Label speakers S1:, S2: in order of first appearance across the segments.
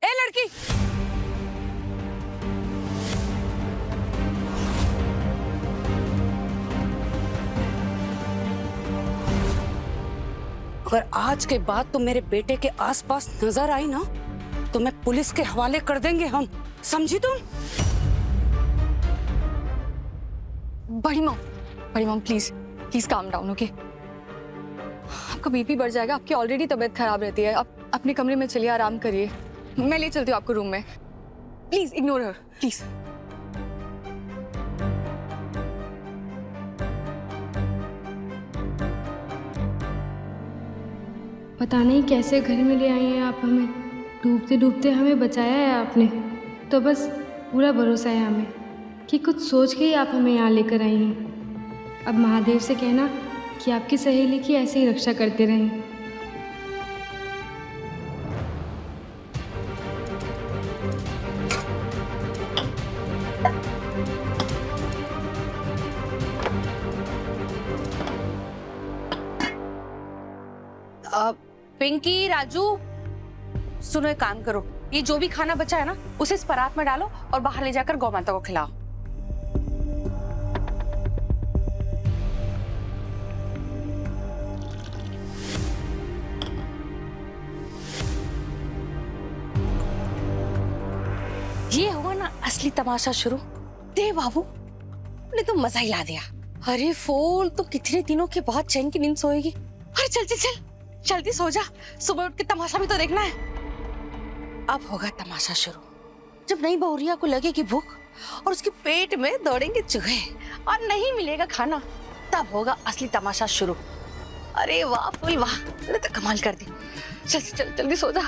S1: ए लड़की, अगर आज के बाद तुम मेरे बेटे के आसपास नजर आई ना तो मैं पुलिस के हवाले कर देंगे हम, समझी तुम?
S2: बड़ी mom please please calm down, okay? आपका बीपी बढ़ जाएगा, आपकी ऑलरेडी तबीयत खराब रहती है। आप अपने कमरे में चलिए, आराम करिए। मैं ले चलती हूँ आपको रूम में। Please ignore her, please.
S3: पता नहीं कैसे घर में ले आई हैं आप हमें। डूबते डूबते हमें बचाया है आपने, तो बस पूरा भरोसा है हमें कि कुछ सोच के ही आप हमें यहाँ लेकर आई हैं। अब महादेव से कहना कि आपकी सहेली की ऐसे ही रक्षा करते रहें।
S1: पिंकी, राजू, सुनो एक काम करो, ये जो भी खाना बचा है ना उसे इस परात में डालो और बाहर ले जाकर गौ माता को खिलाओ। ये हुआ ना असली तमाशा शुरू। दे बाबू ने तो मजा ही ला दिया। अरे फूल, तो कितने दिनों के बाद चैन की नींद सोएगी। अरे चल चल चल जल्दी सो जा, सुबह उठ के तमाशा भी तो देखना है। अब होगा तमाशा शुरू। जब नई बहुरिया को लगेगी भूख और उसके पेट में दौड़ेंगे चूहे और नहीं मिलेगा खाना, तब होगा असली तमाशा शुरू। अरे वाह फूल वाह, तूने तो कमाल कर दी। चल चल जल्दी सो जा।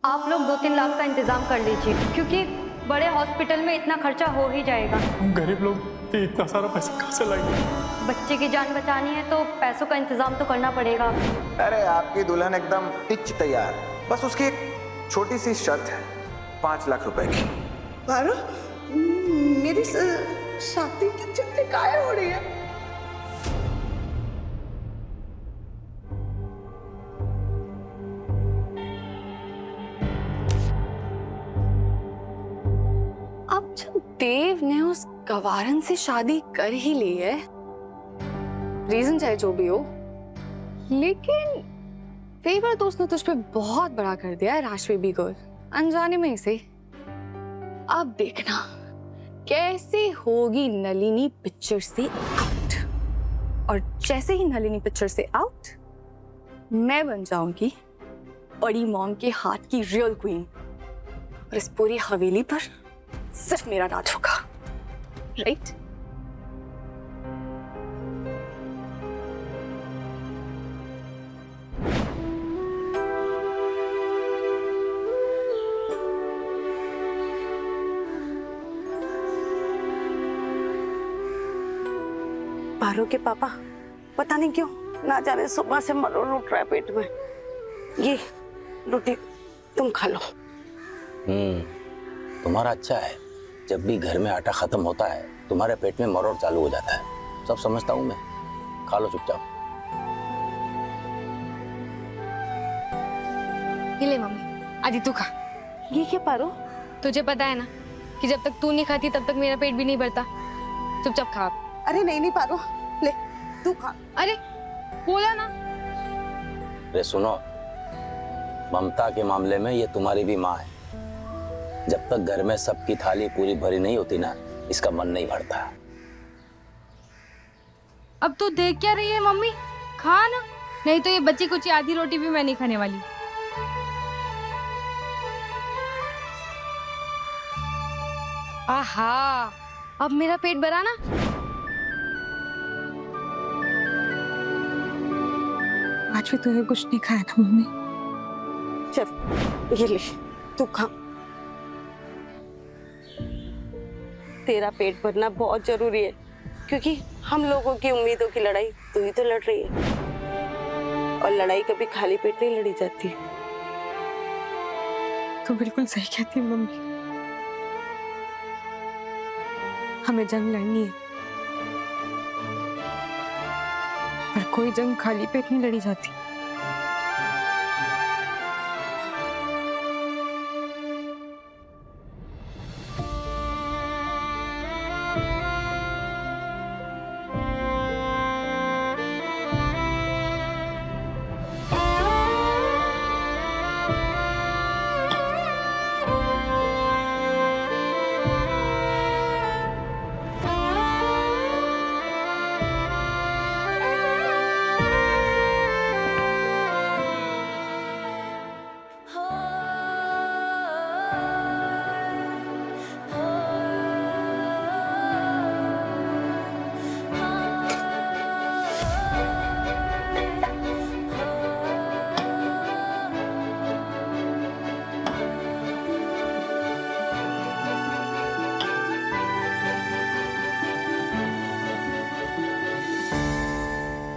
S4: आप लोग 2-3 लाख का इंतजाम कर लीजिए, क्योंकि बड़े हॉस्पिटल में इतना खर्चा हो ही जाएगा।
S5: हम गरीब लोग इतना सारा पैसा कहाँ से लाएंगे?
S4: बच्चे की जान बचानी है तो पैसों का इंतजाम तो करना पड़ेगा।
S6: अरे आपकी दुल्हन एकदम पिच तैयार, बस उसकी एक छोटी सी शर्त है, 5 लाख रुपए की।
S7: पारो, मेरी शादी की चिट्ठी काहे हो रही है?
S2: अब जब देव ने उस गवारन से शादी कर ही ली है, रीजन चाहे जो भी हो, लेकिन फेवर तो उसने तुझ पे बहुत बड़ा कर दिया है राज बेबी को, अनजाने में ही सही। अब देखना कैसे होगी नलिनी पिक्चर से आउट, और जैसे ही नलिनी पिक्चर से आउट, मैं बन जाऊंगी बड़ी मॉम के हाथ की रियल क्वीन, और इस पूरी हवेली पर सिर्फ मेरा राज होगा, राइट?
S7: पारो के पापा पता नहीं क्यों ना जाने सुबह से मरोड़ उठ रहा है पेट में। ये रोटी तुम खा लो।
S8: तुम्हारा अच्छा है, जब भी घर में आटा खत्म होता है तुम्हारे पेट में मरोड़ चालू हो जाता है। सब समझता हूँ मैं, खा लो चुपचाप।
S2: ये ले मम्मी, आदि तू खा।
S7: ये क्या पारो?
S2: तुझे पता है ना कि जब तक तू नहीं खाती तब तक मेरा पेट भी नहीं भरता। चुपचाप खा।
S7: अरे नहीं नहीं पारो, ले तू खा।
S2: अरे बोला ना।
S8: अरे सुनो, ममता के मामले में ये तुम्हारी भी माँ है। जब तक घर में सबकी थाली पूरी भरी नहीं होती ना, इसका मन नहीं भरता।
S3: अब तू देख क्या रही है मम्मी, खा ना, नहीं तो ये बची कुछ आधी रोटी भी मैं नहीं खाने वाली। आहा, अब मेरा पेट भरा ना।
S7: आज भी तूने कुछ नहीं खाया ना मम्मी? चल ये ले, तू खा। तेरा पेट भरना बहुत जरूरी है, क्योंकि हम लोगों की उम्मीदों की लड़ाई तू ही तो लड़ रही है, और लड़ाई कभी खाली पेट नहीं लड़ी जाती। तू बिल्कुल सही कहती है मम्मी, हमें जंग लड़नी है, पर कोई जंग खाली पेट नहीं लड़ी जाती।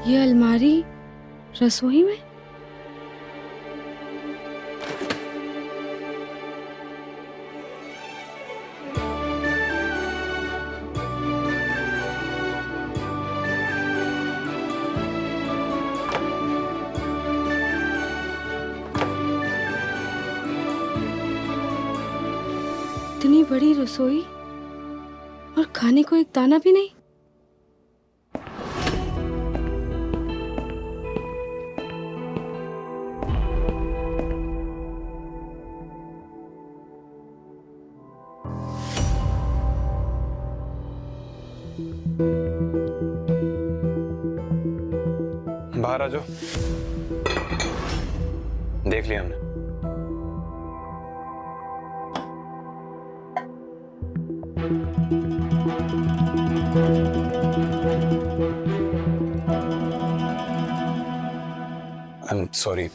S3: ये अलमारी रसोई में? इतनी बड़ी रसोई और खाने को एक दाना भी नहीं।
S9: बाहर आ जाओ, देख लिया हमने। I am sorry.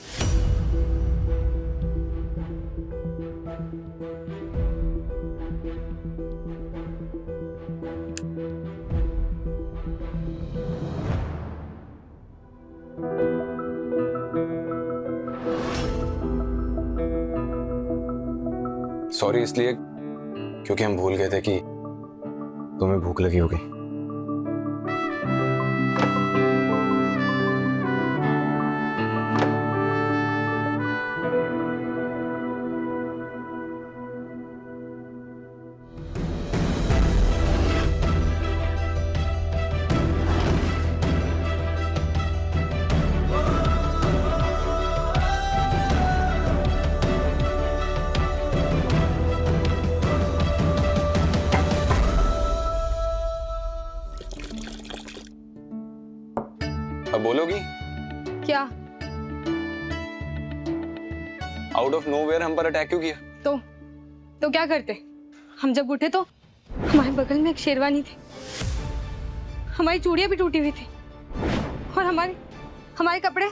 S9: सॉरी इसलिए क्योंकि हम भूल गए थे कि तुम्हें भूख लगी होगी। अब बोलोगी
S3: क्या?
S9: आउट ऑफ नोवेयर हम पर अटैक क्यों किया?
S3: तो क्या करते? हम जब उठे तो हमारे बगल में एक शेरवानी थी, हमारी चूड़ियां भी टूटी हुई थी, और हमारे कपड़े।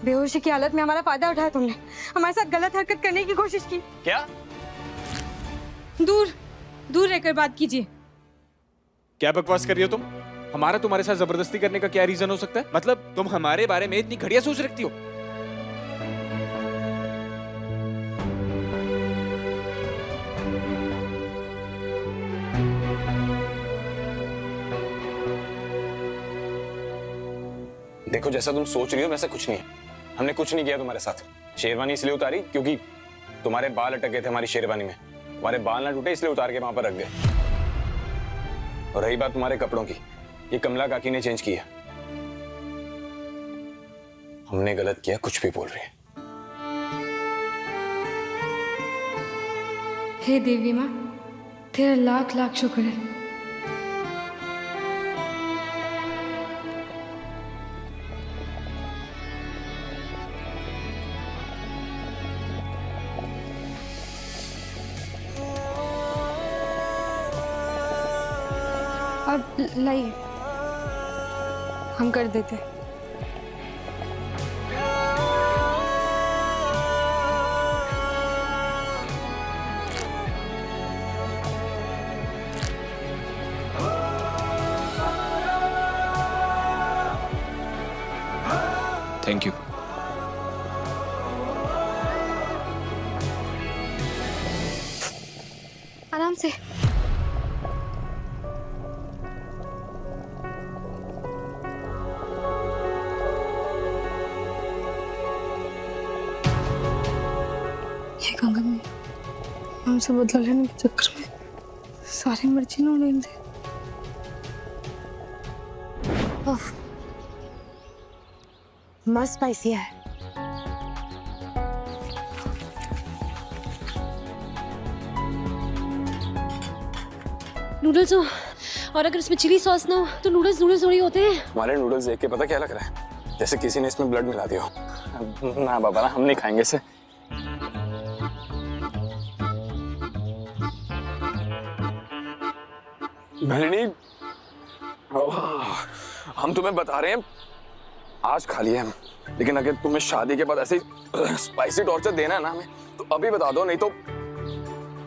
S3: बेहोशी की हालत में हमारा फायदा उठाया तुमने, हमारे साथ गलत हरकत करने की कोशिश की।
S9: क्या?
S3: दूर रहकर बात कीजिए।
S5: क्या बकवास कर रही हो तुम? हमारा तुम्हारे साथ जबरदस्ती करने का क्या रीजन हो सकता है? मतलब तुम हमारे बारे में इतनी घटिया सोच रखती हो?
S9: देखो जैसा तुम सोच रही हो वैसा कुछ नहीं है। हमने कुछ नहीं किया तुम्हारे साथ। शेरवानी इसलिए उतारी क्योंकि तुम्हारे बाल अटक गए थे हमारी शेरवानी में। तुम्हारे बाल ना टूटे इसलिए उतार के वहां पर रख गए। और रही बात तुम्हारे कपड़ों की, ये कमला काकी ने चेंज किया। हमने गलत किया, कुछ भी बोल रही है।
S3: हे देवी माँ, तेरा लाख लाख शुक्र है।
S2: अब लाइए, हम कर देते।
S5: Thank you.
S2: आराम से। ये गंगा में हमसे बदला लेने के चक्कर में सारी मिर्ची न उड़ेल दे।
S7: मस्त स्पाइसी है।
S3: नूडल्स हो, और अगर इसमें चिली सॉस ना हो तो नूडल्स नूडल्स थोड़ी होते हैं।
S9: हमारे नूडल्स देख के पता क्या लग रहा है, जैसे किसी ने इसमें ब्लड मिला दिया हो। ना बाबा ना, हम नहीं खाएंगे इसे। नलिनी, हम तुम्हें बता रहे हैं आज खा लिए हम, लेकिन अगर तुम्हें शादी के बाद ऐसे स्पाइसी टॉर्चर देना है ना हमें, तो अभी बता दो, नहीं तो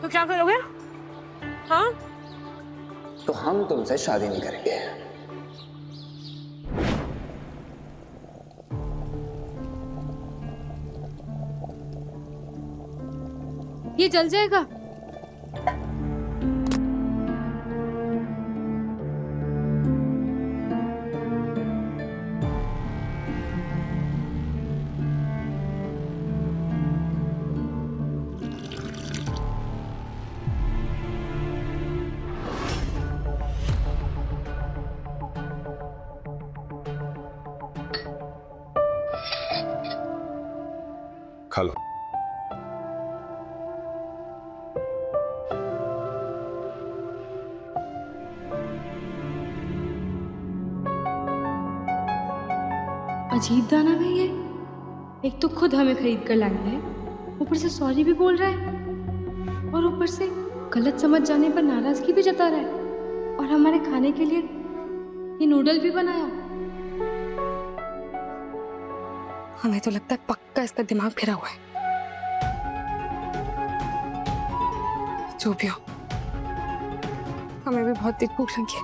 S7: क्या करोगे? हाँ,
S9: तो हम तुमसे शादी नहीं करेंगे।
S3: ये जल जाएगा।
S9: खा लो।
S3: अजीब दाना है ये, एक तो खुद हमें खरीद कर लाया है, ऊपर से सॉरी भी बोल रहा है, और ऊपर से गलत समझ जाने पर नाराजगी भी जता रहा है, और हमारे खाने के लिए ये नूडल भी बनाया।
S2: हमें तो लगता है पक्का इसका दिमाग फिरा हुआ है। जो भी हो, हमें भी बहुत तेज भूख लगी है।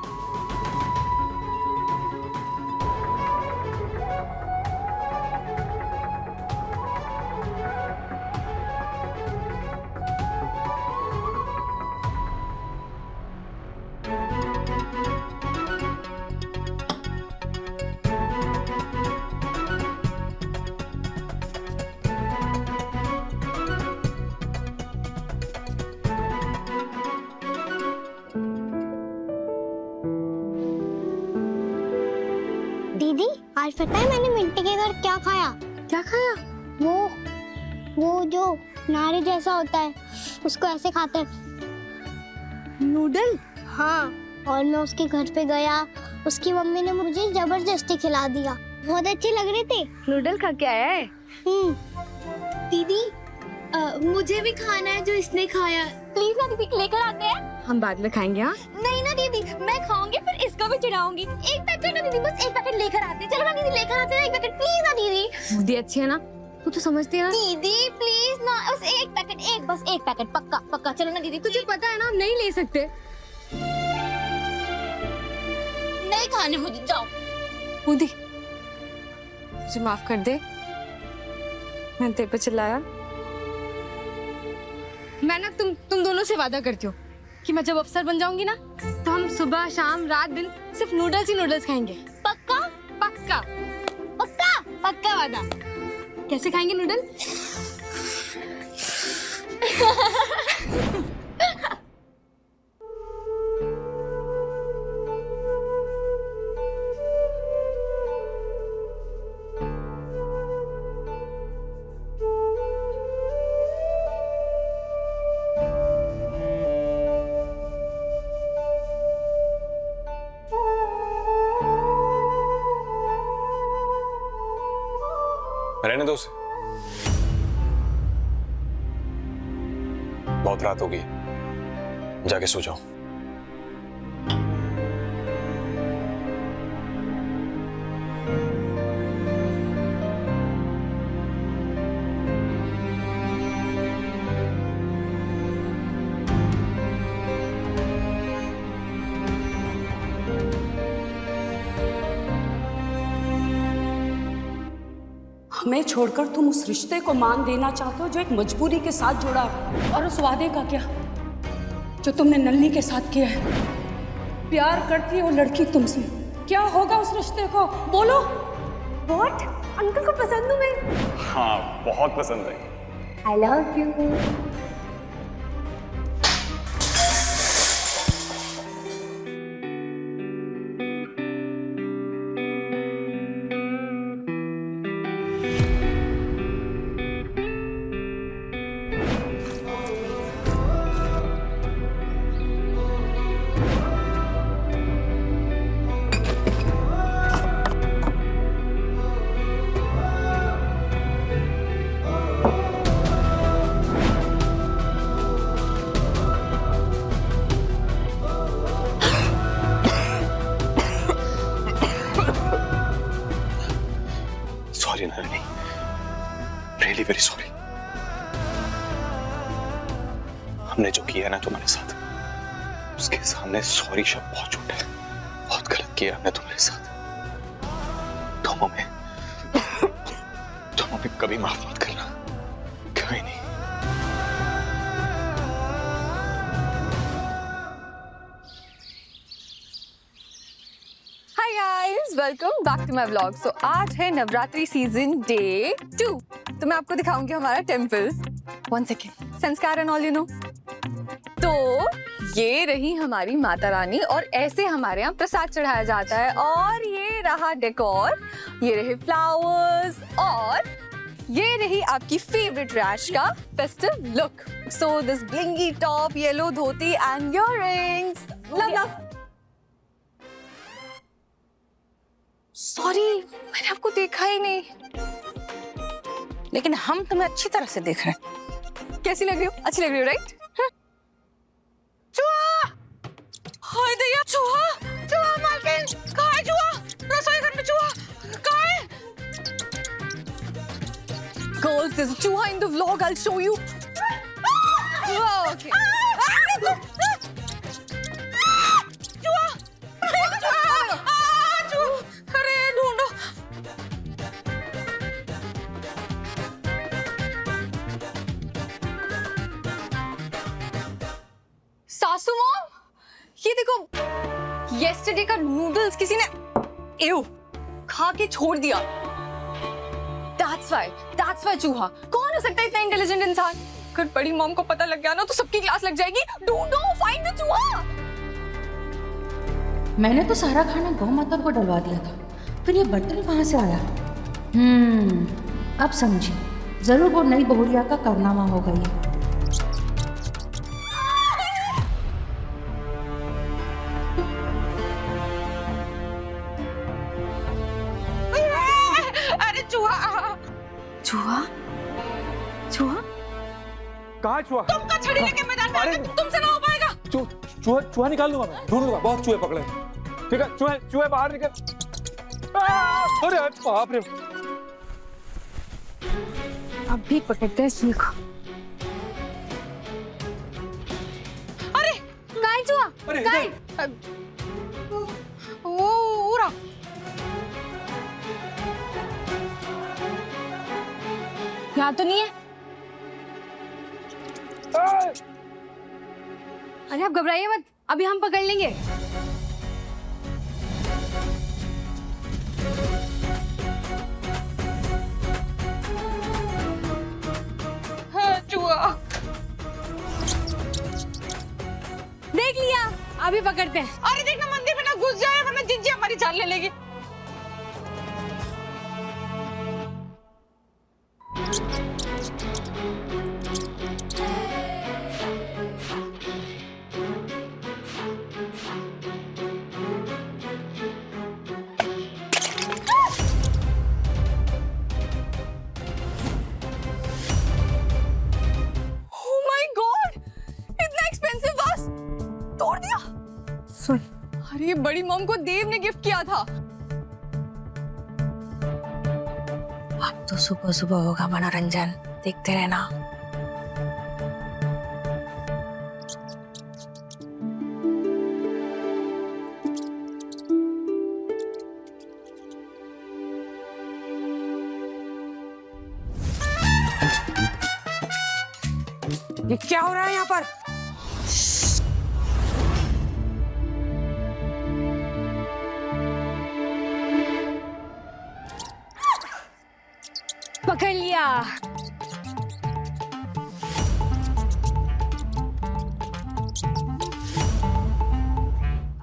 S10: दीदी, आज पता है मैंने मिंटी के घर क्या खाया?
S2: क्या खाया?
S10: वो जो नारे जैसा होता है, उसको ऐसे खाते हैं।
S2: नूडल?
S10: हाँ, और मैं उसके घर पे गया, उसकी मम्मी ने मुझे जबरदस्ती खिला दिया। बहुत अच्छे लग रहे थे।
S2: नूडल खा के आया है?
S10: दीदी, मुझे भी खाना है जो इसने खाया। प्लीज ना दीदी, लेकर आते हैं।
S2: हम बाद में खाएंगे। हाँ,
S10: नहीं ना दीदी, मैं खाऊंगी फिर इसको भी चढ़ाऊंगी। एक पैकेट ना दीदी, बस एक पैकेट लेकर आते हैं। चलो ना दीदी, लेकर आते हैं एक पैकेट, प्लीज ना दीदी।
S2: बुद्धि अच्छी है ना, तू तो समझती है ना।
S10: दीदी प्लीज ना, बस एक पैकेट, बस एक पैकेट, पक्का पक्का। चलो ना दीदी,
S2: तुझे पता है ना हम नहीं ले सकते।
S10: नहीं खाने मुझे, जाओ।
S2: बुद्धि, मुझे माफ कर दे, मैंने तेरे पे चिल्लाया। मैं ना तुम दोनों से वादा करती हूँ कि मैं जब अफसर बन जाऊंगी ना, तो हम सुबह शाम रात दिन सिर्फ नूडल्स ही नूडल्स खाएंगे।
S10: पक्का
S2: पक्का
S10: पक्का
S2: पक्का वादा। कैसे खाएंगे नूडल?
S9: रहने दो उसे, बहुत रात होगी, जाके सो जाओ।
S11: हमें छोड़कर तुम उस रिश्ते को मान देना चाहते हो जो एक मजबूरी के साथ जुड़ा है। और उस वादे का क्या जो तुमने नन्ही के साथ किया है? प्यार करती है वो लड़की तुमसे, क्या होगा उस रिश्ते को? बोलो।
S10: व्हाट? अंकल को पसंद हूँ मैं।
S9: हाँ, बहुत पसंद है।
S10: I love you.
S9: Sorry Nalini, really very sorry. हमने जो किया ना तुम्हारे साथ, उसके सामने सॉरी शब्द बहुत छोटा है। बहुत गलत किया हमने तुम्हारे साथ। तुम हमें कभी माफ मत करना, कभी नहीं।
S2: Hi guys, welcome back to my vlog. So आज है नवरात्रि सीजन डे 2। तो मैं आपको दिखाऊंगी हमारा टेंपल। 1 सेकेंड, संस्कार एंड ऑल यू नो। तो ये रही हमारी माता रानी और ऐसे हमारे यहाँ प्रसाद चढ़ाया जाता है। और ये रहा डेकोर, ये रहे फ्लावर्स और ये रही आपकी फेवरेट रैश का festive look. So this blingy top, yellow dhoti and earrings. Love. Sorry, मैंने आपको देखा ही नहीं।
S1: लेकिन हम तुम्हें अच्छी तरह से देख रहे हैं।
S2: कैसी लग रही हो? अच्छी लग रही हो, राइट?
S1: चूहा! हाय दैया, चूहा! चूहा मालकिन! कहाँ है चूहा? रसोई घर में चूहा! कहाँ है?
S2: Girls, there's a चूहा in the vlog. I'll show you. Okay.
S1: चूहा! चूहा! अरे ढूंढो।
S2: सासू मॉम, ये देखो, yesterday का नूडल्स किसी ने एव खा के छोड़ दिया। That's why चूहा। कौन हो सकता है इतना इंटेलिजेंट इंसान? अगर बड़ी मॉम को पता लग गया ना तो सबकी क्लास लग जाएगी। ढूंढो, फाइंड द चूहा।
S1: मैंने तो सारा खाना गौ माता को डलवा दिया था, फिर ये बर्तन कहाँ से आया? अब समझी, जरूर वो नई बहुरिया का कारनामा होगा ये। अरे चूहा!
S2: चूहा? चूहा?
S5: कहाँ है चूहा?
S1: तुमका छड़ी लेके मैदान में आके तुमसे ना हो पाएगा।
S5: चूहा निकाल लूंगा मैं, ढूंढ लूंगा। बहुत चूहे पकड़े, ठीक है? चूहे बाहर निकल। अरे बाप रे!
S3: अब भी पकड़ते हैं इसको।
S1: अरे
S10: कहाँ है चूहा?
S5: अरे
S10: कहाँ है?
S1: उरा!
S3: यहाँ तो नहीं है। अरे आप घबराइए मत, अभी हम पकड़ लेंगे।
S1: हाँ, चूहा!
S3: देख लिया, अभी पकड़ते हैं।
S1: अरे देखना मंदिर में ना घुस जाए वरना जिंजी हमारी जान ले लेगी।
S2: Oh my God! इतना एक्सपेंसिव वास तोड़ दिया। अरे ये बड़ी मॉम को देव ने गिफ्ट किया था।
S1: अब तो सुबह सुबह होगा मनोरंजन, देखते रहना।
S11: ये क्या हो रहा है यहाँ पर?
S3: पकड़ लिया।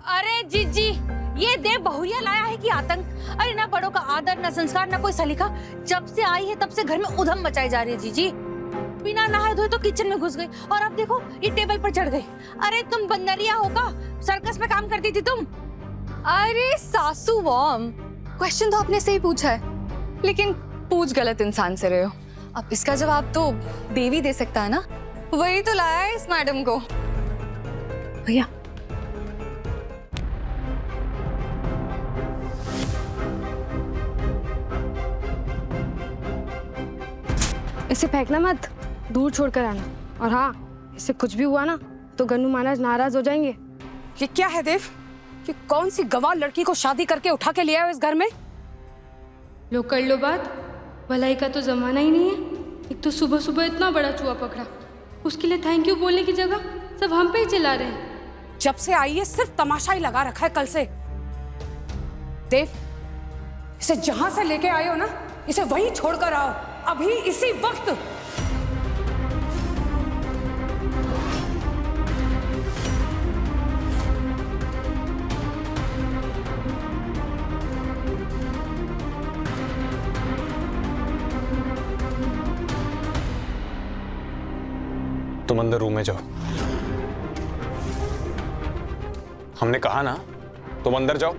S1: अरे जीजी, ये देव बहुरिया लाया है कि आतंक? अरे ना बड़ों का आदर, ना संस्कार, ना कोई सलीका। जब से आई है तब से घर में उधम मचाई जा रही है जीजी। बिना नहाए धोए तो किचन में घुस गई और अब देखो ये टेबल पर चढ़ गई। अरे तुम बंदरिया हो का? सर्कस में काम करती थी तुम?
S2: अरे सासू वॉर्म, क्वेश्चन तो आपने सही पूछा है, लेकिन पूछ गलत इंसान से रहे हो। अब इसका जवाब तो देवी दे सकता है ना, वही तो लाया है इस मैडम को। भैया
S3: इसे फेंकना मत, दूर छोड़ कर आना। और हाँ, इससे कुछ भी हुआ ना तो गन्नू महाराज नाराज हो जाएंगे।
S11: ये क्या है देव? कि कौन सी गवार लड़की को शादी करके उठा के ले आए हो इस घर में?
S3: लो कर लो बात, भलाई का तो जमाना ही नहीं है। एक तो सुबह सुबह इतना बड़ा चूहा पकड़ा, उसके लिए थैंक यू बोलने की जगह सब हम पे ही चिल्ला रहे हैं।
S11: जब से आई है सिर्फ तमाशा ही लगा रखा है कल से। देव, इसे जहां से लेके आए हो ना, इसे वहीं छोड़कर आओ, अभी इसी वक्त।
S9: तुम अंदर रूम में जाओ। हमने कहा ना, तुम अंदर जाओ।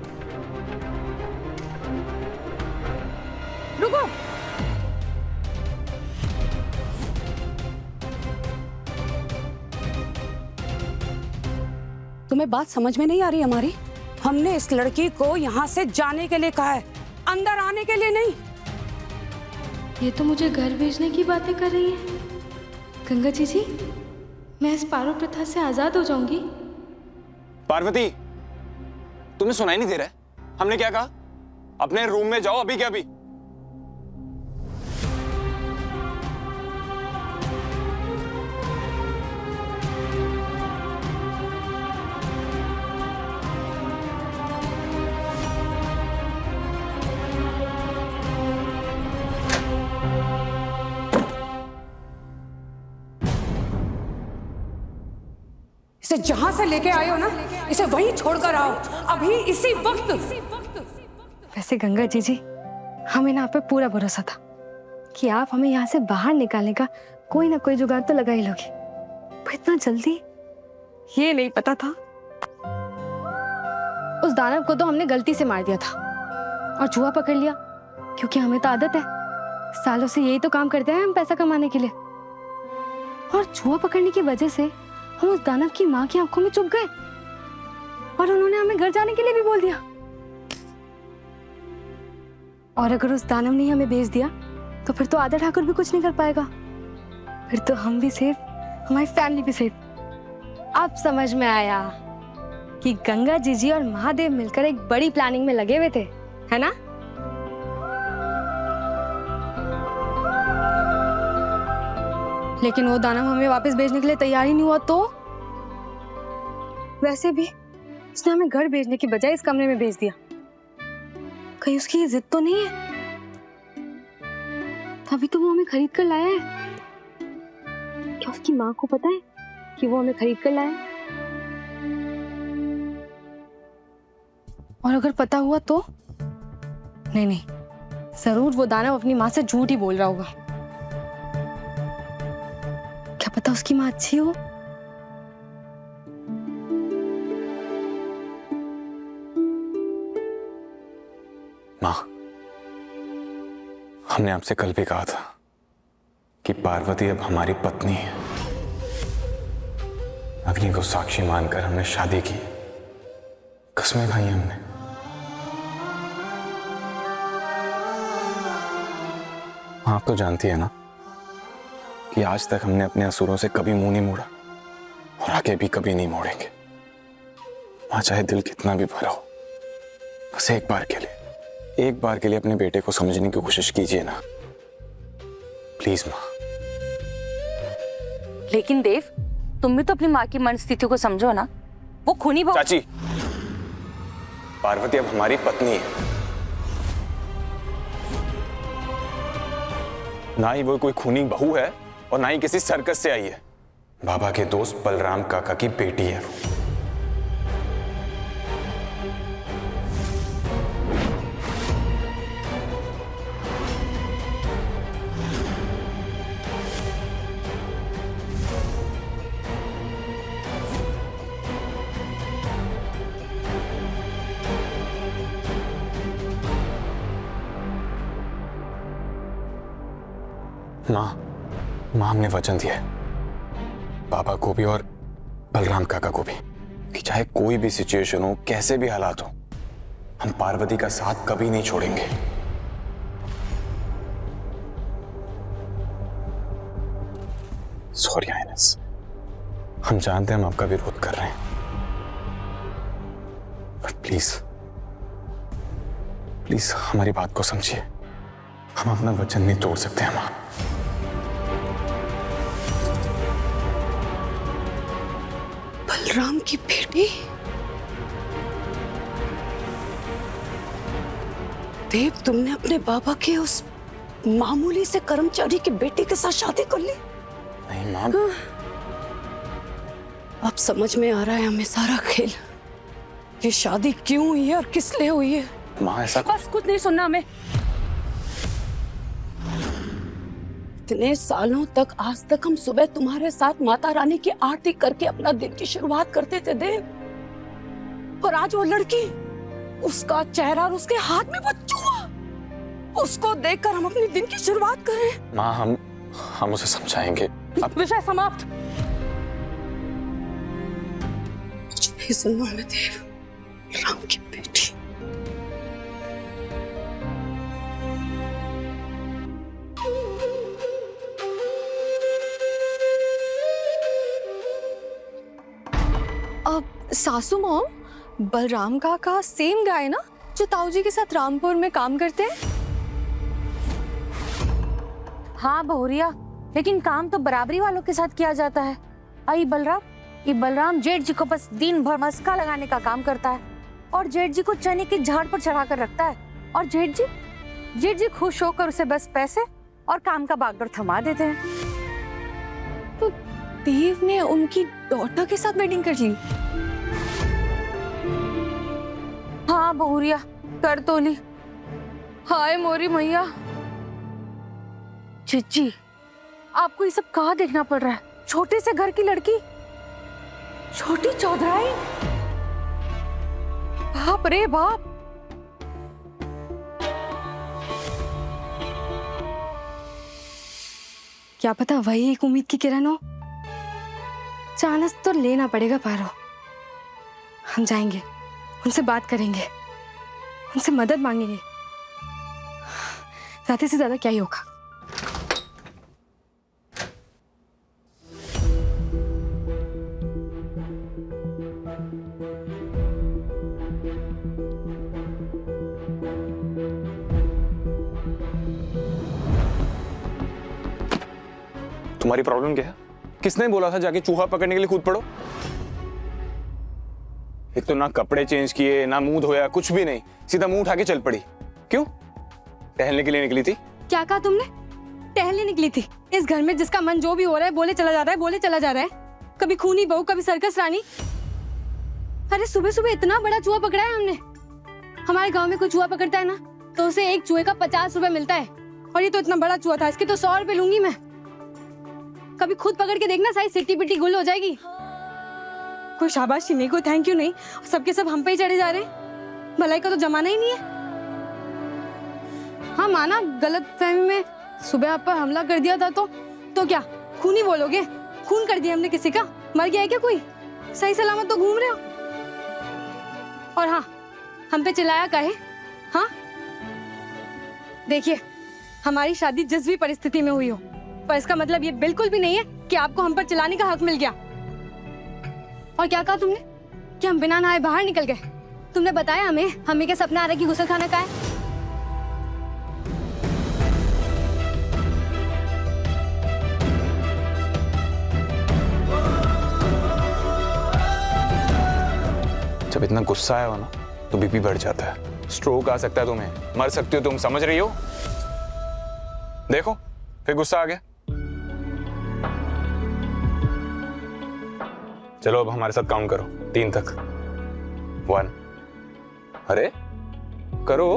S11: रुको, तुम्हें बात समझ में नहीं आ रही हमारी? हमने इस लड़की को यहाँ से जाने के लिए कहा है, अंदर आने के लिए नहीं।
S3: ये तो मुझे घर भेजने की बातें कर रही है। गंगा जी, मैं इस पारो प्रथा से आजाद हो जाऊंगी।
S9: पार्वती, तुम्हें सुनाई नहीं दे रहा है? हमने क्या कहा? अपने रूम में जाओ अभी के अभी।
S11: इसे जहां से लेके आए हो ना, इसे वहीं छोड़कर आओ, अभी इसी वक्त।
S3: वैसे गंगा जी, हमें ना आप पे पूरा भरोसा था कि आप हमें यहाँ से बाहर निकालने का कोई ना कोई जुगाड़ तो लगा ही लोगे, पर इतना जल्दी ये नहीं पता था। उस दानव को तो हमने गलती से मार दिया था और चूहा पकड़ लिया, क्योंकि हमें तो आदत है, सालों से यही तो काम करते हैं हम पैसा कमाने के लिए। और चूहा पकड़ने की वजह से हम उस दानव की माँ की आंखों में चुभ गए और उन्होंने हमें घर जाने के लिए भी बोल दिया। और अगर उस दानव ने हमें भेज दिया तो फिर तो आधा ठाकुर भी कुछ नहीं कर पाएगा, फिर तो हम भी सेफ, हमारी फैमिली भी सेफ। अब समझ में आया कि गंगा जीजी और महादेव मिलकर एक बड़ी प्लानिंग में लगे हुए थे, है ना? लेकिन वो दानव हमें वापस भेजने के लिए तैयार ही नहीं हुआ तो? वैसे भी उसने हमें घर भेजने की बजाय इस कमरे में भेज दिया। कहीं उसकी ये जिद तो नहीं है? तभी तो वो हमें खरीद कर लाया है। क्या उसकी माँ को पता है कि वो हमें खरीद कर लाया है? और अगर पता हुआ तो? नहीं, जरूर वो दानव अपनी माँ से झूठ ही बोल रहा होगा। क्या पता उसकी माँ अच्छी हो?
S9: माँ, हमने आपसे कल भी कहा था कि पार्वती अब हमारी पत्नी है। अग्नि को साक्षी मानकर हमने शादी की, कसमें खाई हमने। आप तो जानती है ना कि आज तक हमने अपने असुरों से कभी मुंह नहीं मोड़ा और आगे भी कभी नहीं मोड़ेंगे। माँ, चाहे दिल कितना भी भरा हो, बस एक बार के लिए अपने बेटे को समझने की कोशिश कीजिए ना, प्लीज माँ।
S1: लेकिन देव, तुम भी तो अपनी माँ की मनस्थिति को समझो ना। वो खूनी बहू।
S9: चाची, पार्वती अब हमारी पत्नी है, ना ही वो कोई खूनी बहू है और ना ही किसी सर्कस से आई है। बाबा के दोस्त बलराम काका की बेटी है वो। माँ हमने वचन दिया है बाबा को भी और बलराम काका को भी कि चाहे कोई भी सिचुएशन हो, कैसे भी हालात हो, हम पार्वती का साथ कभी नहीं छोड़ेंगे। सॉरी आइनस, हम जानते हैं हम आपका विरोध कर रहे हैं, बट प्लीज प्लीज हमारी बात को समझिए। हम अपना वचन नहीं तोड़ सकते हैं माँ।
S11: बलराम की बेटी? देव, तुमने अपने बाबा के उस मामूली से कर्मचारी की बेटी के साथ शादी कर ली?
S9: नहीं माँ।
S11: अब समझ में आ रहा है हमें सारा खेल। ये शादी क्यों हुई है और किस लिए हुई है।
S9: माँ ऐसा
S11: बस कुछ नहीं सुनना हमें। इतने सालों तक, आज तक हम सुबह तुम्हारे साथ माता रानी की आरती करके अपना दिन की शुरुआत करते थे देव, और आज वो लड़की, उसका चेहरा और उसके हाथ में वो चूहा, उसको देखकर हम अपने दिन की शुरुआत करें।
S9: माँ हम उसे समझाएंगे।
S11: अब विषय समाप्त। कुछ नहीं सुनना हमें देव। राम की बेटी।
S2: अब सासू मॉम, बलराम काका सेम गाय ना जो ताऊ जी के साथ रामपुर में काम करते हैं?
S1: हाँ बहुरिया, लेकिन काम तो बराबरी वालों के साथ किया जाता है। आई बलराम, ये बलराम जेठ जी को बस दिन भर मस्का लगाने का काम करता है और जेठ जी को चने की झाड़ पर चढ़ा कर रखता है, और जेठ जी खुश होकर उसे बस पैसे और काम का बागडोर थमा देते हैं।
S2: तो देव ने उनकी डॉटर के साथ वेडिंग कर ली?
S1: हाँ बहुरिया, कर तो ली। हाय मोरी मैया। चिच्ची, आपको ये सब कहाँ देखना पड़ रहा है? छोटे से घर की लड़की, छोटी चौधराई, बाप रे बाप।
S3: क्या पता वही एक उम्मीद की किरण हो। चांस तो लेना पड़ेगा पारो। हम जाएंगे, उनसे बात करेंगे, उनसे मदद मांगेंगे। ज्यादा से ज्यादा क्या ही होगा।
S9: तुम्हारी प्रॉब्लम क्या है? किसने बोला था जाके चूहा पकड़ने के लिए कूद पड़ो? एक तो ना कपड़े चेंज किए, ना मुंह धोया, कुछ भी नहीं, सीधा मुंह उठा के चल पड़ी। क्यों? टहलने के लिए निकली थी?
S3: क्या कहा तुमने? टहलने निकली थी? इस घर में जिसका मन जो भी हो रहा है बोले चला जा रहा है, बोले चला जा रहा है। कभी खूनी बहू, कभी सर्कस रानी। अरे सुबह सुबह इतना बड़ा चूहा पकड़ा है हमने। हमारे गांव में कोई चूहा पकड़ता है ना तो उसे एक चूहे का 50 रुपए मिलता है, और ये तो इतना बड़ा चूहा था, इसके तो 100 रुपए लूंगी मैं। कभी खुद पकड़ के देखना, सारी सिट्टी पिट्टी गुल हो जाएगी। कोई शाबाशी नहीं, कोई थैंक यू नहीं, सबके सब हम पे ही चढ़े जा रहे हैं। भलाई का तो जमाना ही नहीं है। हाँ माना गलत फहमी में सुबह आप पर हमला कर दिया था तो क्या खूनी बोलोगे? खून कर दिया हमने किसी का? मर गया है क्या कोई? सही सलामत तो घूम रहे हो। और हाँ, हम पे चिल्लाया काहे? हाँ देखिए, हमारी शादी जिस भी परिस्थिति में हुई हो, पर इसका मतलब ये बिल्कुल भी नहीं है कि आपको हम पर चिल्लाने का हक मिल गया। और क्या कहा तुमने कि हम बिना नहाए बाहर निकल गए? तुमने बताया हमें क्या सपना आ रहा है कि गुस्सा खाना का है?
S9: इतना गुस्सा आया हो ना तो बीपी बढ़ जाता है, स्ट्रोक आ सकता है तुम्हें, मर सकती हो तुम, समझ रही हो? देखो फिर गुस्सा आ गया। चलो अब हमारे साथ काउंट करो 3 तक। 1, अरे करो,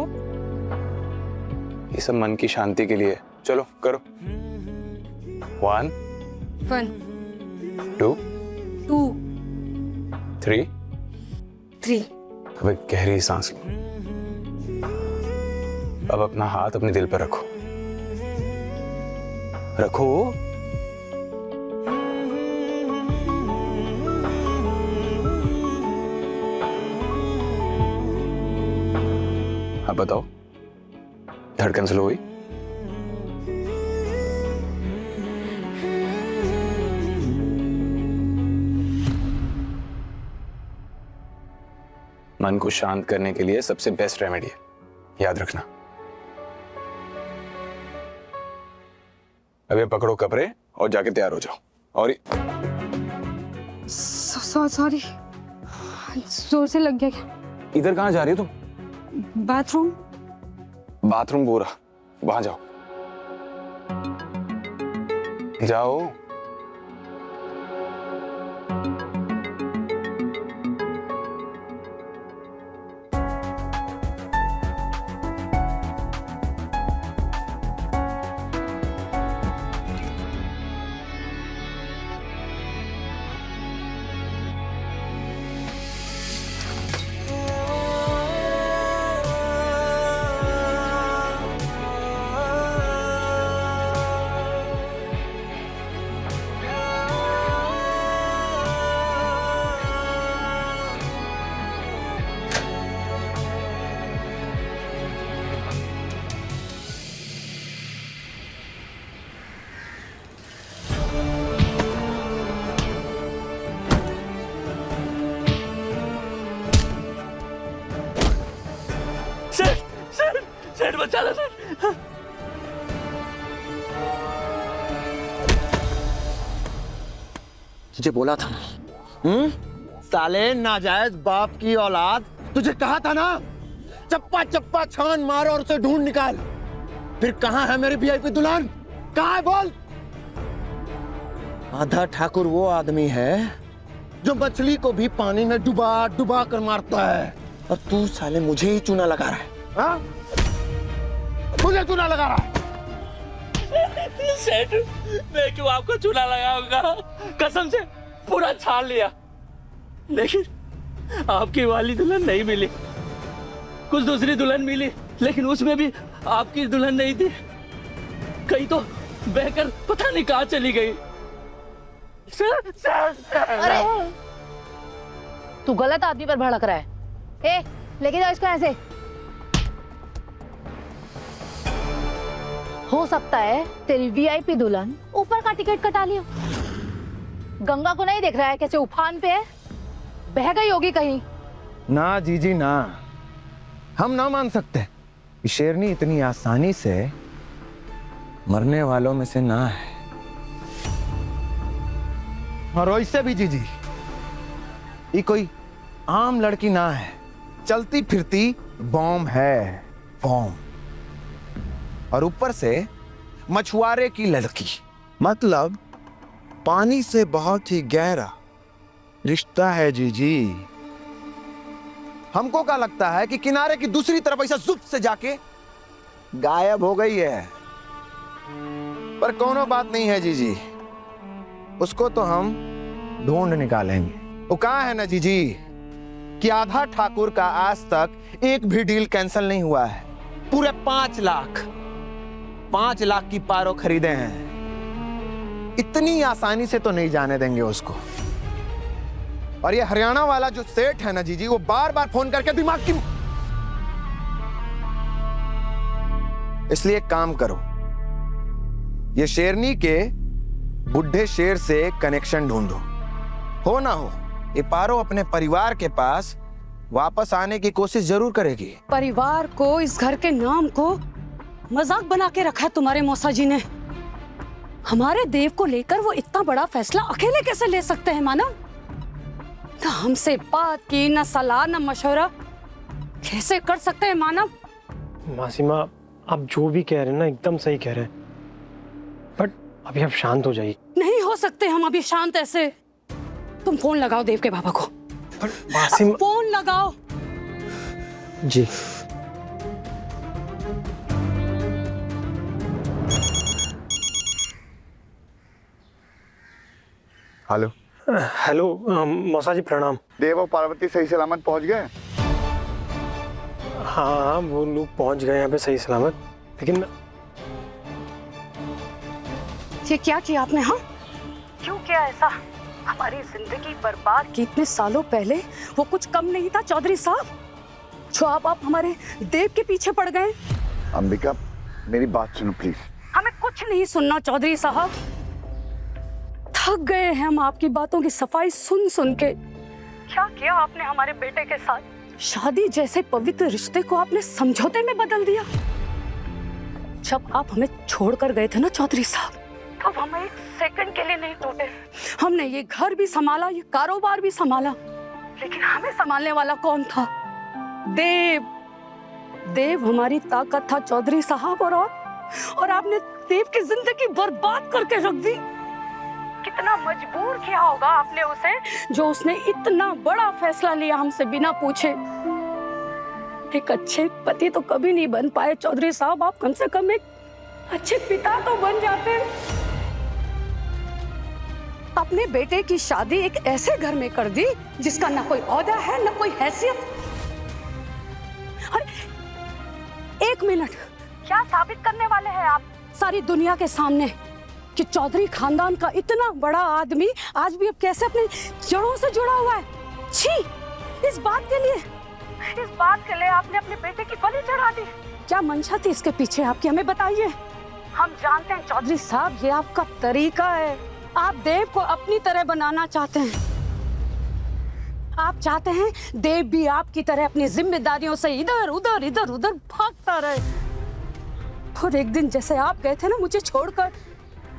S9: ये सब मन की शांति के लिए, चलो करो। 1 2 3 अब एक गहरी सांस लो। अब अपना हाथ अपने दिल पर रखो, रखो। अब बताओ, धड़कन स्लो हुई? मन को शांत करने के लिए सबसे बेस्ट रेमेडी है, याद रखना। अभी पकड़ो कपड़े और जाके तैयार हो जाओ। और
S3: सॉरी, जोर से लग गया क्या?
S9: इधर कहाँ जा रही हो तुम?
S3: बाथरूम।
S9: बाथरूम पूरा, वहां जाओ, जाओ।
S12: सर बचा लो सर।
S13: तुझे बोला था, साले नाजायज बाप की औलाद, तुझे कहा था ना, चप्पा चप्पा छान मार और उसे ढूंढ निकाल। फिर कहां है मेरी वीआईपी दुल्हन? कहां है बोल? आधा ठाकुर वो आदमी है जो मछली को भी पानी में डुबा डुबा कर मारता है, और तू साले मुझे ही चूना लगा रहा है। हाँ? मुझे चूना लगा रहा है।
S12: सेठ, मैं क्यों आपको चूना लगाऊंगा? कसम से पूरा छान लिया, लेकिन आपकी वाली दुल्हन नहीं मिली। कुछ दूसरी दुल्हन मिली, लेकिन उसमें भी आपकी दुल्हन नहीं थी। कहीं तो बहकर पता नहीं कहां चली गई।
S4: अरे तू गलत आदमी पर भड़क रहा है। ए, लेके जाओ इसको ऐसे। हो सकता है तेरी वीआईपी दुल्हन ऊपर का टिकट कटा लियो। गंगा को नहीं देख रहा है कैसे उफान पे है? बह गई होगी कहीं।
S13: ना जीजी ना, हम ना मान सकते। शेरनी इतनी आसानी से मरने वालों में से ना है। और वैसे भी जीजी, ये कोई आम लड़की ना है, चलती फिरती बॉम्ब है, बॉम्ब। और ऊपर से मछुआरे की लड़की, मतलब पानी से बहुत ही गहरा रिश्ता है जीजी। हमको क्या लगता है कि किनारे की दूसरी तरफ ऐसा जुप से जाके गायब हो गई है, पर कोनो बात नहीं है जीजी, उसको तो हम ढूंढ निकालेंगे। वो कहाँ है ना जीजी कि आधा ठाकुर का आज तक एक भी डील कैंसिल नहीं हुआ है। पूरे 5 लाख की पारो खरीदे हैं। इतनी आसानी से तो नहीं जाने देंगे उसको। और ये हरियाणा वाला जो सेठ है ना जीजी, वो बार बार फोन करके दिमाग की, इसलिए एक काम करो, ये शेरनी के बुढ़े शेर से कनेक्शन ढूंढो। हो ना हो ये पारो अपने परिवार के पास वापस आने की कोशिश जरूर करेगी।
S11: परिवार को, इस घर के नाम को मजाक बना के रखा है तुम्हारे मौसा जी ने। हमारे देव को लेकर वो इतना बड़ा फैसला अकेले कैसे ले सकते हैं मानव? ना हमसे बात की, ना सलाह, ना मशवरा। कैसे कर सकते हैं मानव?
S14: मासीमा, आप जो भी कह रहे हैं ना एकदम सही कह रहे हैं, बट अभी आप शांत हो जाइए।
S11: नहीं हो सकते हम अभी शांत ऐसे। तुम फोन लगाओ देव के बाबा को।
S14: मासीमा,
S11: फोन लगाओ।
S14: जी।
S13: हेलो।
S14: हेलो मौसा जी, प्रणाम।
S13: देव और पार्वती सही सलामत पहुंच गए?
S14: हाँ, वो लोग पहुंच गए यहाँ पे सही सलामत, लेकिन
S11: ये क्या किया आपने? हाँ, क्यों किया ऐसा? हमारी जिंदगी बर्बाद की इतने सालों पहले वो कुछ कम नहीं था चौधरी साहब, जो आप हमारे देव के पीछे पड़ गए।
S13: अंबिका, मेरी बात सुनो प्लीज।
S11: हमें कुछ नहीं सुनना चौधरी साहब, थक गए हैं हम आपकी बातों की सफाई सुन सुन के। क्या किया आपने हमारे बेटे के साथ? शादी जैसे पवित्र रिश्ते को आपने समझौते में बदल दिया। जब आप हमें छोड़कर गए थे ना चौधरी साहब, तब हम एक सेकंड के लिए नहीं टूटे। हमने ये घर भी संभाला, ये कारोबार भी संभाला, लेकिन हमें संभालने वाला कौन था? देव। देव हमारी ताकत था चौधरी साहब, और आपने देव की जिंदगी बर्बाद करके रख दी। कितना मजबूर किया होगा आपने उसे, जो उसने इतना बड़ा फैसला लिया हमसे बिना पूछे। एक अच्छे पति तो कभी नहीं बन पाए चौधरी साहब, आप कम से कम एक अच्छे पिता तो बन जाते। अपने बेटे की शादी एक ऐसे घर में कर दी जिसका ना कोई औहदा है ना कोई हैसियत। अरे एक मिनट, क्या साबित करने वाले हैं आप सारी दुनिया के सामने कि चौधरी खानदान का इतना बड़ा आदमी आज भी अब कैसे अपने जड़ों से जुड़ा हुआ है? छी, इस बात के लिए आपने अपने बेटे की बलि चढ़ा दी। क्या मंशा थी इसके पीछे आपकी, हमें बताइए। हम जानते हैं चौधरी साहब, ये आपका तरीका है। आप देव को अपनी तरह बनाना चाहते हैं। आप चाहते हैं देव भी आपकी तरह अपनी जिम्मेदारियों से इधर उधर भागता रहे। और एक दिन जैसे आप गए थे ना मुझे छोड़कर,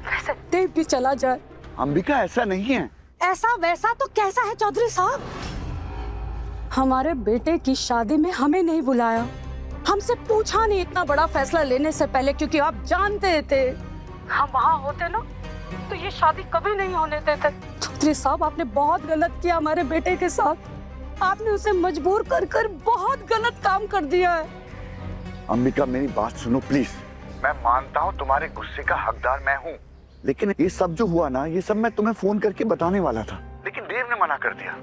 S11: वैसे देव भी चला जाए।
S13: अंबिका, ऐसा नहीं है।
S11: ऐसा वैसा तो कैसा है चौधरी साहब? हमारे बेटे की शादी में हमें नहीं बुलाया, हमसे पूछा नहीं इतना बड़ा फैसला लेने से पहले, क्योंकि आप जानते थे हम वहाँ होते ना तो ये शादी कभी नहीं होने देते। चौधरी साहब, आपने बहुत गलत किया हमारे बेटे के साथ। आपने उसे मजबूर कर कर बहुत गलत काम कर दिया है।
S13: अंबिका, मेरी बात सुनो प्लीज। मैं मानता हूँ तुम्हारे गुस्से का हकदार मैं हूँ, लेकिन ये सब जो हुआ ना, ये सब मैं तुम्हें फोन करके बताने वाला था, लेकिन देव ने मना कर दिया।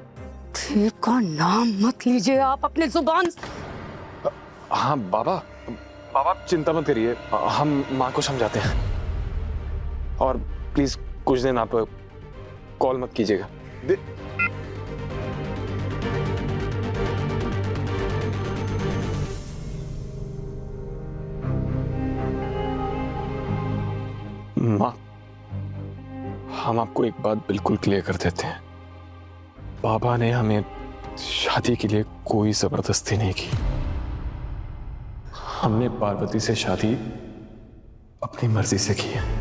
S11: देव का नाम मत लीजिए आप अपने जुबान।
S9: हाँ बाबा चिंता मत करिए, हम माँ को समझाते हैं। और प्लीज कुछ दिन आप कॉल मत कीजिएगा। माँ, हम आपको एक बात बिल्कुल क्लियर कर देते हैं, बाबा ने हमें शादी के लिए कोई जबरदस्ती नहीं की। हमने पार्वती से शादी अपनी मर्जी से की है।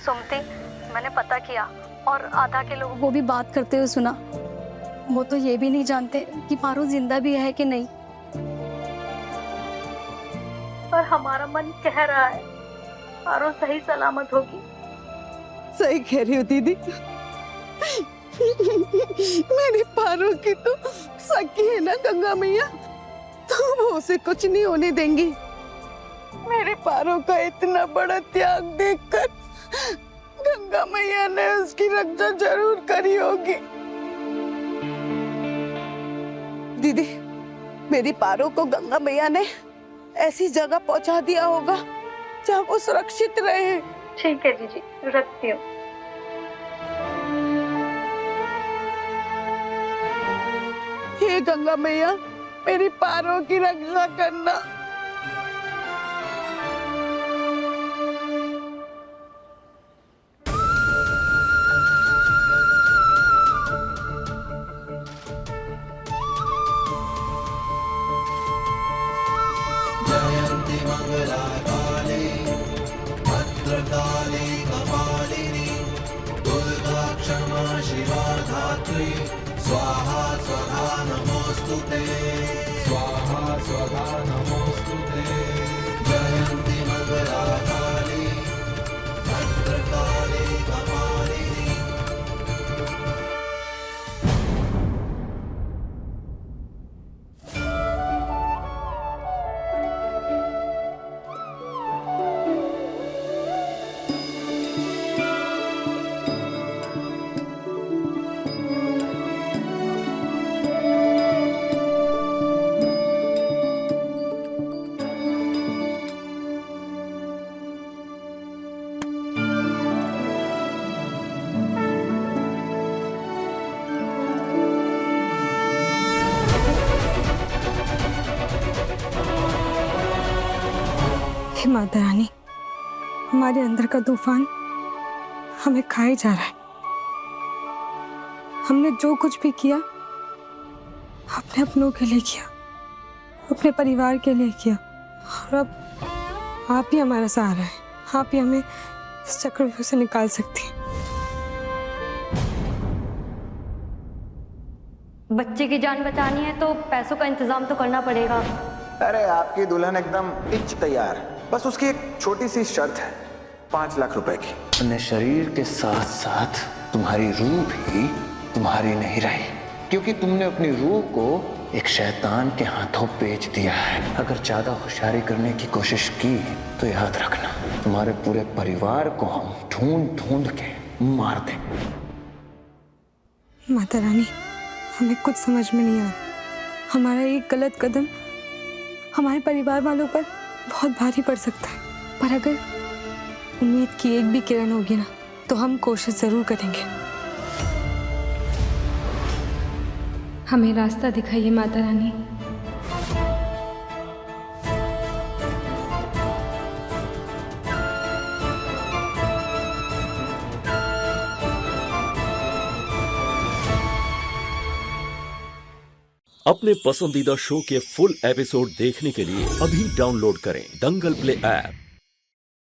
S10: सुमति, मैंने पता किया और आधा के लोगों को भी बात करते हुए सुना। वो तो ये भी नहीं जानते कि पारो जिंदा भी है कि नहीं, पर हमारा मन कह रहा है पारो सही सलामत होगी।
S7: सही कह रही हो दीदी। मेरी पारो की तो सखी है ना गंगा मैया, तो वो उसे कुछ नहीं होने देंगी। मेरे पारो का इतना बड़ा त्याग देखकर गंगा मैया ने उसकी रक्षा जरूर करी होगी। दीदी, मेरी पारो को गंगा मैया ने ऐसी जगह पहुंचा दिया होगा जहाँ वो सुरक्षित रहे।
S10: ठीक है जीजी, रखती हूँ।
S7: हे गंगा मैया, मेरी पारो की रक्षा करना।
S3: हे माता रानी, हमारे अंदर का तूफान हमें खाए जा रहा है। हमने जो कुछ भी किया अपने अपनों के लिए किया, अपने परिवार के लिए किया, और अब आप ही हमारा सहारा है। आप ही हमें इस चक्रव्यूह से निकाल सकती हैं।
S10: बच्चे की जान बचानी है तो पैसों का इंतजाम तो करना पड़ेगा।
S6: अरे आपकी दुल्हन एकदम पिच तैयार, बस उसकी एक छोटी सी शर्त है, 5 लाख रुपए की।
S15: अपने शरीर के साथ साथ तुम्हारी रूह भी तुम्हारी नहीं रही, क्योंकि तुमने अपनी रूह को एक शैतान के हाथों बेच दिया है। अगर ज्यादा होशियारी करने की कोशिश की तो याद रखना, तुम्हारे पूरे परिवार को हम ढूंढ ढूंढ के मार देंगे।
S3: माता रानी, हमें कुछ समझ में नहीं आ रहा। हमारा एक गलत कदम हमारे परिवार वालों पर बहुत भारी पड़ सकता है, पर अगर उम्मीद की एक भी किरण होगी ना, तो हम कोशिश जरूर करेंगे। हमें रास्ता दिखाइए माता रानी।
S16: अपने पसंदीदा शो के फुल एपिसोड देखने के लिए अभी डाउनलोड करें दंगल प्ले ऐप।